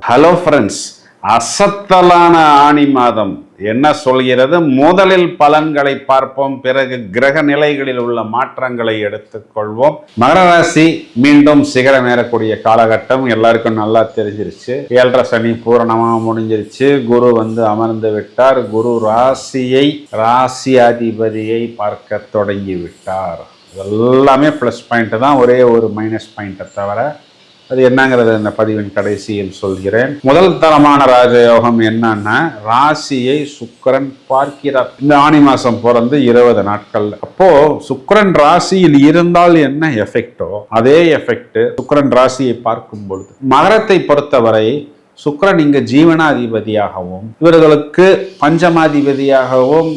Hello friends, அசத்தலான ஆணி மாதம் என்ன சொல்கிறது? முதலில் பலன்களை பார்ப்போம், பிறகு கிரக நிலைகளில் உள்ள மாற்றங்களை எடுத்துக்கொள்வோம். மகர ராசி மீண்டும் சிகரம் ஏறக்கூடிய காலகட்டம் எல்லாருக்கும் நல்லா தெரிஞ்சிருச்சு. 7.5 சனி பூரணமாக முடிஞ்சிருச்சு. குரு அமர்ந்து விட்டார். குரு ராசியாதிபதியை பார்க்க தொடங்கி விட்டார். எல்லாமே ப்ளஸ் பாயிண்ட் தான், ஒரே ஒரு மைனஸ் பாயிண்ட்டை தவிர. அது என்னங்கிறது இந்த பதிவின் கடைசியில் சொல்கிறேன். முதல் தரமான ராஜயோகம் என்னன்னா, ராசியை சுக்கிரன் பார்க்கிறார். இந்த ஆணி மாசம் பிறந்து 20 நாட்கள். அப்போ சுக்கிரன் ராசியில் இருந்தால் என்ன எஃபெக்டோ அதே எஃபெக்ட் சுக்கிரன் ராசியை பார்க்கும் பொழுது. மகரத்தை பொறுத்தவரை சுக்கிரன் இங்க ஜீவனாதிபதியாகவும் இவர்களுக்கு பஞ்சமாதிபதியாகவும்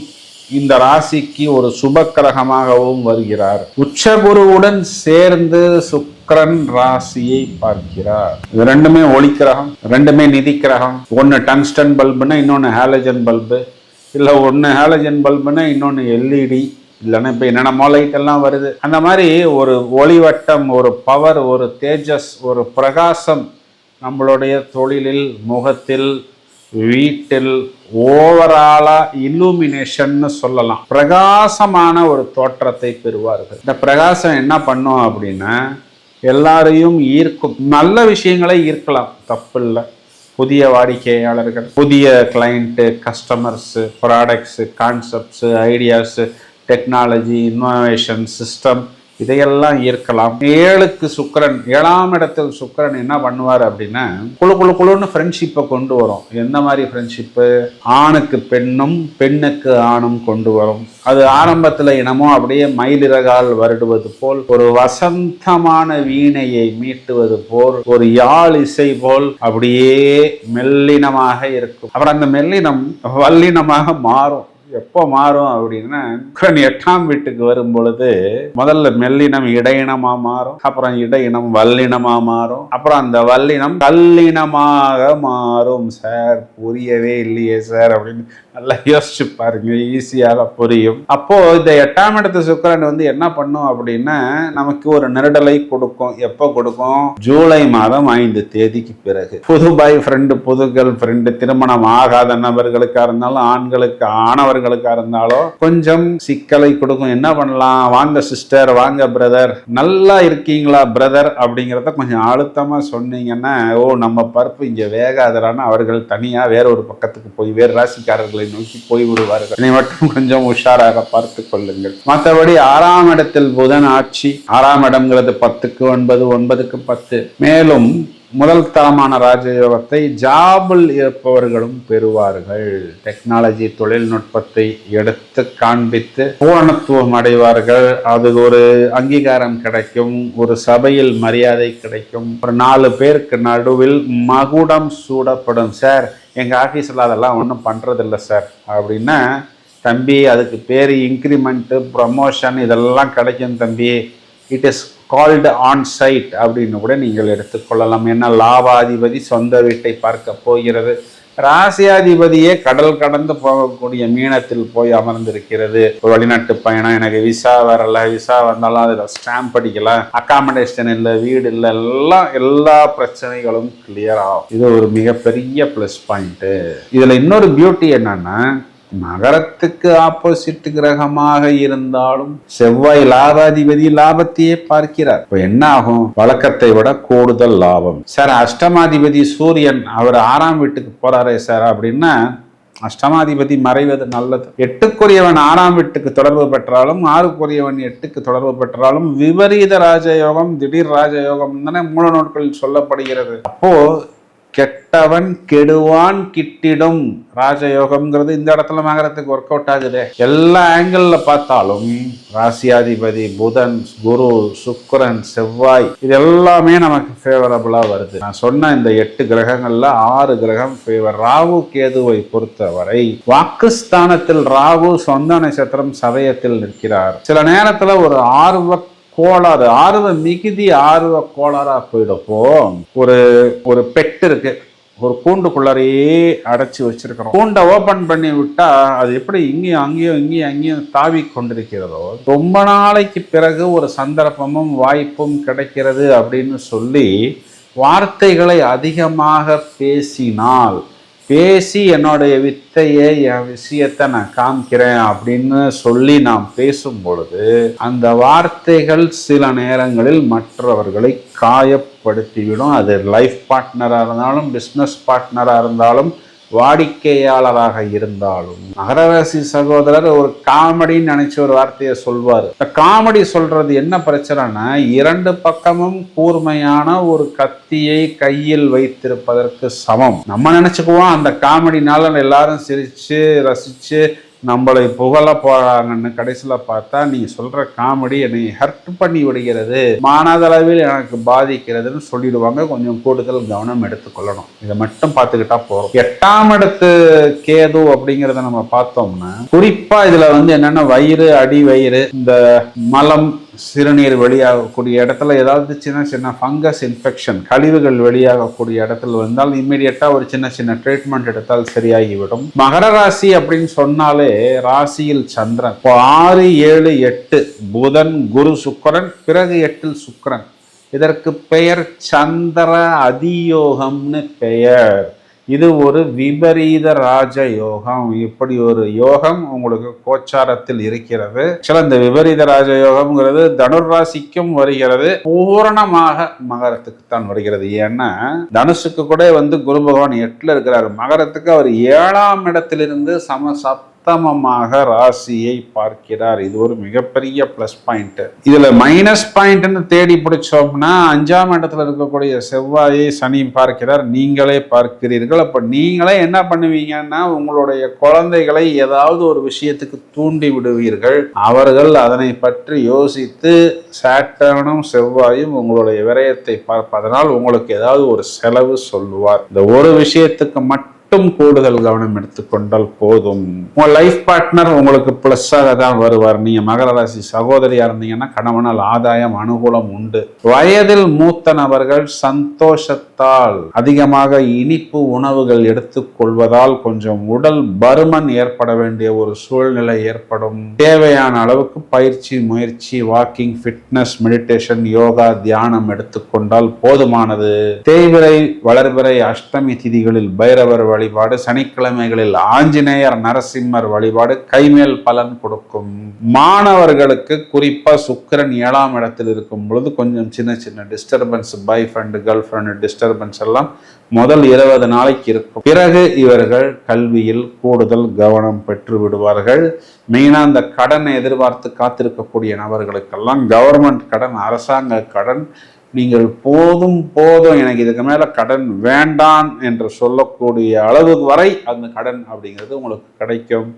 இந்த ராசிக்கு ஒரு சுப கிரகமாகவும் வருகிறார். உச்சகுருவுடன் சேர்ந்து சுக்கிரன் ராசியை பார்க்கிறார். இது ரெண்டுமே ஒளி கிரகம், ரெண்டுமே நிதி கிரகம். ஒன்னு டங்ஸ்டன் பல்புனா இன்னொன்னு ஹாலஜன் பல்பு, இல்ல ஒன்னு ஹாலஜன் பல்புனா இன்னொன்னு எல்இடி, இல்லைன்னா இப்ப என்னென்ன லைட் எல்லாம் வருது. அந்த மாதிரி ஒரு ஒளிவட்டம், ஒரு பவர், ஒரு தேஜஸ், ஒரு பிரகாசம் நம்மளுடைய தொழிலில், முகத்தில், வீட்டில் ஓவராலா இல்லுமினேஷன் சொல்லலாம். பிரகாசமான ஒரு தோற்றத்தை பெறுவார்கள். இந்த பிரகாசம் என்ன பண்ணும் அப்படின்னா, எல்லாரையும் ஈர்க்கும். நல்ல விஷயங்களை ஈர்க்கலாம், தப்பு இல்லை. புதிய வாடிக்கையாளர்கள், புதிய client, customers, products, concepts, ideas, technology, innovation, system, இதையெல்லாம் ஈர்க்கலாம். 7க்கு சுக்கிரன், 7ஆம் இடத்தில் சுக்கிரன் என்ன பண்ணுவார் அப்படின்னா, குழுன்னு ஃப்ரெண்ட்ஷிப்பை கொண்டு வரும். எந்த மாதிரி ஃப்ரெண்ட்ஷிப்பு? ஆணுக்கு பெண்ணும் பெண்ணுக்கு ஆணும் கொண்டு வரும். அது ஆரம்பத்தில் இனமோ அப்படியே மயிலிறகால் வருடுவது போல், ஒரு வசந்தமான வீணையை மீட்டுவது போல், ஒரு யாழ் இசை போல் அப்படியே மெல்லினமாக இருக்கும். அப்புறம் அந்த மெல்லினம் வல்லினமாக மாறும். எப்போ மாறும் அப்படின்னா, 8ஆம் வீட்டுக்கு வரும் பொழுது முதல்ல மெல்லினம் இடையினமா மாறும், அப்புறம் இடையினம் வல்லினமா மாறும், அப்புறம் அந்த வல்லினம் கல்லினமாக மாறும். சார் புரியவே இல்லையே சார் அப்படின்னு நல்லா யோசிச்சு பாருங்க, ஈஸியாக புரியும். அப்போ இந்த 8ஆம் இடத்து சுக்கிரன் என்ன பண்ணும் அப்படின்னா, நமக்கு ஒரு நெருடலை கொடுக்கும். எப்போ கொடுக்கும்? ஜூலை மாதம் 5 தேதிக்கு பிறகு. புது பாய் ஃப்ரெண்டு, புது கேர்ள் ஃப்ரெண்டு, திருமணம் ஆகாத நபர்களுக்கா இருந்தாலும், ஆண்களுக்கு ஆனவர்களுக்கா இருந்தாலும் கொஞ்சம் சிக்கலை கொடுக்கும். என்ன பண்ணலாம்? வாங்க சிஸ்டர், வாங்க பிரதர், நல்லா இருக்கீங்களா பிரதர் அப்படிங்கிறத கொஞ்சம் அழுத்தமா சொன்னீங்கன்னா, ஓ நம்ம பருப்பு இங்க வேகாதரான அவர்கள் தனியா வேற ஒரு பக்கத்துக்கு போய் வேறு ராசிக்காரர்களை நோக்கி போய் விடுவார்கள். இதை மட்டும் கொஞ்சம் உஷாராக பார்த்து கொள்ளுங்கள். மற்றபடி 6ஆம் இடத்தில் புதன் ஆட்சி. 6ஆம் இடம்ங்கிறது 10க்கு 9, 9க்கு 10. மேலும் முதல் தரமான ராஜயோகத்தை ஜாபில் இருப்பவர்களும் பெறுவார்கள். டெக்னாலஜி, தொழில்நுட்பத்தை எடுத்து காண்பித்து பூரணத்துவம் அடைவார்கள். அது ஒரு அங்கீகாரம் கிடைக்கும், ஒரு சபையில் மரியாதை கிடைக்கும், ஒரு 4 பேருக்கு நடுவில் மகுடம் சூடப்படும். சார் எங்க ஆபீஸ்ல அதெல்லாம் ஒன்றும் பண்றதில்லை சார் அப்படின்னா, தம்பி அதுக்கு பேர் இன்க்ரிமெண்ட், ப்ரமோஷன் இதெல்லாம் கிடைக்கும் தம்பி. It is called on site அப்படின்னு கூட நீங்கள் எடுத்துக்கொள்ளலாம். என்ன, லாபாதிபதி சொந்த வீட்டை பார்க்க போகிறது. ராசியாதிபதியே கடல் கடந்து போகக்கூடிய மீனத்தில் போய் அமர்ந்திருக்கிறது. ஒரு வெளிநாட்டு பயணம், எனக்கு விசா வரல, விசா வந்தாலும் அதில் ஸ்டாம்ப் அடிக்கலாம், அகாமடேஷன் இல்லை, வீடு இல்லை, எல்லா பிரச்சனைகளும் கிளியர் ஆகும். இது ஒரு மிகப்பெரிய பிளஸ் பாயிண்ட். இதுல இன்னொரு பியூட்டி என்னன்னா, மகரத்துக்கு ஆப்போசிட் கிரகமாக இருந்தாலும் செவ்வாய் லாபாதிபதி லாபத்தையே பார்க்கிறார். இப்போ என்ன ஆகும்? வழக்கத்தை விட கூடுதல் லாபம். சார் அஷ்டமாதிபதி சூரியன் அவர் 6ஆம் வீட்டுக்கு போறாரே சார் அப்படின்னா, அஷ்டமாதிபதி மறைவது நல்லது. 8க்குரியவன் 6ஆம் வீட்டுக்கு தொடர்பு பெற்றாலும், 6க்குரியவன் 8க்கு தொடர்பு பெற்றாலும் விபரீத ராஜயோகம், திடீர் ராஜயோகம் தானே மூல நூல்களில் சொல்லப்படுகிறது. அப்போ கெட்டவன் கெடுவான் கிட்டிடும் ராஜயோகம்ங்கிறது இந்த இடத்துல மகரத்துக்கு ஒர்க் அவுட் ஆகுது. எல்லா ஆங்கிள் பார்த்தாலும் ராசியாதிபதி புதன், குரு, சுக்கிரன், செவ்வாய் இது எல்லாமே நமக்கு ஃபேவரபிளா வருது. நான் சொன்ன இந்த 8 கிரகங்கள்ல 6 கிரகம் ஃபேவர். ராகு கேதுவை பொறுத்தவரை வாக்குஸ்தானத்தில் ராகு சொந்த நட்சத்திரம் சதயத்தில் நிற்கிறார். சில நேரத்துல ஒரு கோளாறு, ஆர்வ மிகுதி ஆர்வ கோளாறா போயிடப்போ, ஒரு பெட் இருக்கு, ஒரு கூண்டுக்குள்ளாரையே அடைச்சி வச்சிருக்கிறோம். கூண்டை ஓபன் பண்ணி விட்டா அது எப்படி இங்கேயும் அங்கேயும் தாவி கொண்டிருக்கிறதோ, ரொம்ப நாளைக்கு பிறகு ஒரு சந்தர்ப்பமும் வாய்ப்பும் கிடைக்கிறது அப்படின்னு சொல்லி வார்த்தைகளை அதிகமாக பேசினால், பேசி என்னுடைய வித்தையை, என் விஷயத்தை நான் காமிக்கிறேன் அப்படின்னு சொல்லி நாம் பேசும் பொழுது அந்த வார்த்தைகள் சில நேரங்களில் மற்றவர்களை காயப்படுத்திவிடும். அது லைஃப் பார்ட்னராக இருந்தாலும், பிஸ்னஸ் பார்ட்னராக இருந்தாலும், வாடிக்கையாளராக இருந்தாலும். மகர ராசி சகோதரர் ஒரு காமெடின்னு நினைச்ச ஒரு வார்த்தையை சொல்வார். இந்த காமெடி சொல்றது என்ன பிரச்சனைனா, இரண்டு பக்கமும் கூர்மையான ஒரு கத்தியை கையில் வைத்திருப்பதற்கு சமம். நம்ம நினைச்சுக்குவோம் அந்த காமெடினால எல்லாரும் சிரிச்சு ரசிச்சு நம்மளை புகழ போறாங்கன்னு. கடைசியில பார்த்தா நீ சொல்ற காமெடி என்னை ஹர்ட் பண்ணி விடுகிறது, மனதளவில் எனக்கு பாதிக்கிறதுன்னு சொல்லிடுவாங்க. கொஞ்சம் கூடுதல் கவனம் எடுத்துக்கொள்ளணும். இதை மட்டும் பார்த்துக்கிட்டா போறோம். 8ஆம் இடத்து கேது அப்படிங்கிறத நம்ம பார்த்தோம்னா, குறிப்பா இதுல என்னன்னா வயிறு, அடி வயிறு, இந்த மலம், சிறுநீர் வெளியாகக்கூடிய இடத்துல ஏதாவது சின்ன சின்ன ஃபங்கஸ் இன்ஃபெக்ஷன், கழிவுகள் வெளியாகக்கூடிய இடத்துல வந்தால் இம்மிடியட்டா ஒரு சின்ன சின்ன ட்ரீட்மெண்ட் எடுத்தால் சரியாகிவிடும். மகர ராசி அப்படின்னு சொன்னாலே ராசியில் சந்திரன். இப்போ 6, 7, 8 புதன், குரு, சுக்கிரன், பிறகு 8 சுக்கிரன். இதற்கு பெயர் சந்திர அதியோகம்னு பெயர். இது ஒரு விபரீத ராஜ யோகம். இப்படி ஒரு யோகம் உங்களுக்கு கோச்சாரத்தில் இருக்கிறது. சில இந்த விபரீத ராஜ யோகம்ங்கிறது தனுர் ராசிக்கும் வருகிறது, பூரணமாக மகரத்துக்கு தான் வருகிறது. ஏன்னா தனுசுக்கு கூட குரு பகவான் 8ல இருக்கிறார். மகரத்துக்கு அவர் 7ஆம் இடத்திலிருந்து சமமாக ராசியை பார்க்கிறார். இது ஒரு மிகப்பெரிய பிளஸ் பாயிண்ட். இதுல மைனஸ் பாயிண்ட்னு தேடி பிடிச்சோம்னா 5ஆம் இடத்துல இருக்கக்கூடிய செவ்வாயை சனி பார்க்கிறார், நீங்களே பார்க்கிறீர்கள். அப்ப நீங்களே என்ன பண்ணுவீங்கன்னா, உங்களுடைய குழந்தைகளை ஏதாவது ஒரு விஷயத்துக்கு தூண்டி விடுவீர்கள். அவர்கள் அதனை பற்றி யோசித்து சாட்டர்னும் செவ்வாயும் உங்களுடைய விரயத்தை பார்ப்பதனால் உங்களுக்கு ஏதாவது ஒரு செலவு சொல்லுவார். இந்த ஒரு விஷயத்துக்கு மட்டும் கூடுதல் கவனம் எடுத்துக்கொண்டால் போதும். உங்க லைஃப் பார்ட்னர் உங்களுக்கு பிளஸ்ஸாக தான் வருவார். நீங்க மகர ராசி சகோதரியா இருந்தீங்கன்னா கணவனால் ஆதாயம், அனுகூலம் உண்டு. வயதில் மூத்த நபர்கள் சந்தோஷத்தால் அதிகமாக இனிப்பு உணவுகள் எடுத்துக்கொள்வதால் கொஞ்சம் உடல் பருமன் ஏற்பட வேண்டிய ஒரு சூழ்நிலை ஏற்படும். தேவையான அளவுக்கு பயிற்சி, முயற்சி, வாக்கிங், ஃபிட்னஸ், மெடிடேஷன், யோகா, தியானம் எடுத்துக்கொண்டால் போதுமானது. தேய்பிறை, வளர்பிறை, அஷ்டமி திதிகளில் பைரவர் வழிபாடு, சனிக்கிழமைகளில் ஆஞ்சநேயர், நரசிம்மர் வழிபாடு கைமேல் பலன் கொடுக்கும். மாணவர்களுக்கு குறிப்பா சுக்கிரன் 7ஆம் இடத்தில் இருக்கும் பொழுது கொஞ்சம் சின்ன சின்ன டிஸ்டர்பன்ஸ், பாய் ஃப்ரெண்ட், கேர்ள் ஃப்ரெண்ட் டிஸ்டர்பன்ஸ் எல்லாம் முதல் 20 நாளைக்கு இருக்கும். பிறகு இவர்கள் கல்வியில் கூடுதல் கவனம் பெற்று விடுவார்கள். மெயினா இந்த கடனை எதிர்பார்த்து காத்திருக்கக்கூடிய நபர்களுக்கெல்லாம் கவர்மெண்ட் கடன், அரசாங்க கடன், நீங்கள் போதும் எனக்கு இதுக்கு மேல கடன் வேண்டாம் என்று சொல்லக்கூடிய அளவுக்கு வரை அந்த கடன் அப்படிங்கிறது உங்களுக்கு கிடைக்கும்.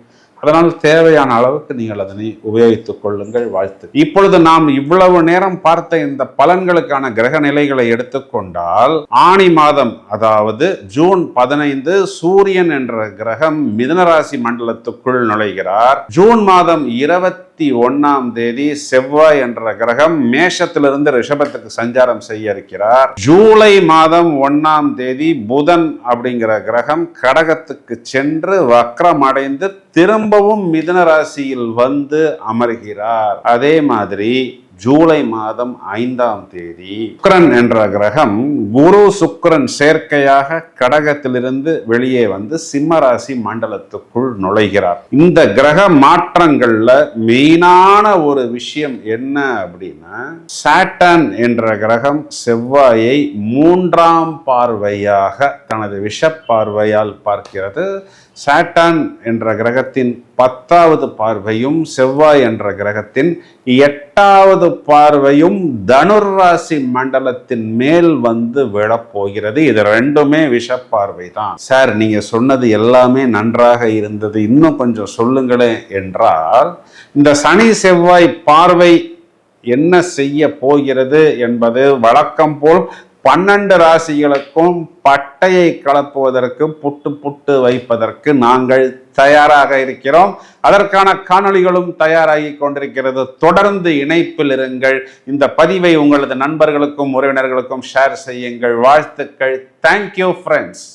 அதனால் தேவையான அளவுக்கு நீங்கள் அதனை உபயோகித்துக் கொள்ளுங்கள். வாழ்த்து. இப்பொழுது நாம் இவ்வளவு நேரம் பார்த்த இந்த பலன்களுக்கான கிரக நிலைகளை எடுத்துக்கொண்டால், ஆணி மாதம் அதாவது ஜூன் 15 சூரியன் என்ற கிரகம் மிதுன ராசி மண்டலத்துக்குள் நுழைகிறார். ஜூன் மாதம் 21ஆம் தேதி செவ்வாய் என்ற கிரகம் மேஷத்திலிருந்து ரிஷபத்துக்கு சஞ்சாரம் செய்ய இருக்கிறார். ஜூலை மாதம் 1ஆம் தேதி புதன் அப்படிங்கிற கிரகம் கடகத்துக்கு சென்று வக்ரம் அடைந்து திரும்பவும் மிதுன ராசியில் அமர்கிறார். அதே மாதிரி ஜூலை மாதம் 5ஆம் தேதி சுக்கிரன் என்ற கிரகம் குரு சுக்கிரன் சேர்க்கையாக கடகத்திலிருந்து வெளியே சிம்ம ராசி மண்டலத்துக்குள் நுழைகிறார். இந்த கிரக மாற்றங்கள்ல மெயினான ஒரு விஷயம் என்ன அப்படின்னா, சாட்டர்ன் என்ற கிரகம் செவ்வாயை 3ஆம் பார்வையாக தனது விஷ பார்வையால் பார்க்கிறது. சாட்டர்ன் என்ற கிரகத்தின் 10வது பார்வையும் செவ்வாய் என்ற கிரகத்தின் 8வது பார்வையும் தனுர் ராசி மண்டலத்தின் மேல் விழப்போகிறது. இது ரெண்டுமே விஷ பார்வை தான். சார், நீங்க சொன்னது எல்லாமே நன்றாக இருந்தது, இன்னும் கொஞ்சம் சொல்லுங்களேன் என்றால், இந்த சனி செவ்வாய் பார்வை என்ன செய்ய போகிறது என்பது வழக்கம் போல் 12 ராசிகளுக்கும் பட்டையை கலப்புவதற்கு, புட்டு வைப்பதற்கு நாங்கள் தயாராக இருக்கிறோம். அதற்கான காணொளிகளும் தயாராகி கொண்டிருக்கிறது. தொடர்ந்து இணைப்பில் இருங்கள். இந்த பதிவை உங்களது நண்பர்களுக்கும் உறவினர்களுக்கும் ஷேர் செய்யுங்கள். வாழ்த்துக்கள். Thank you friends.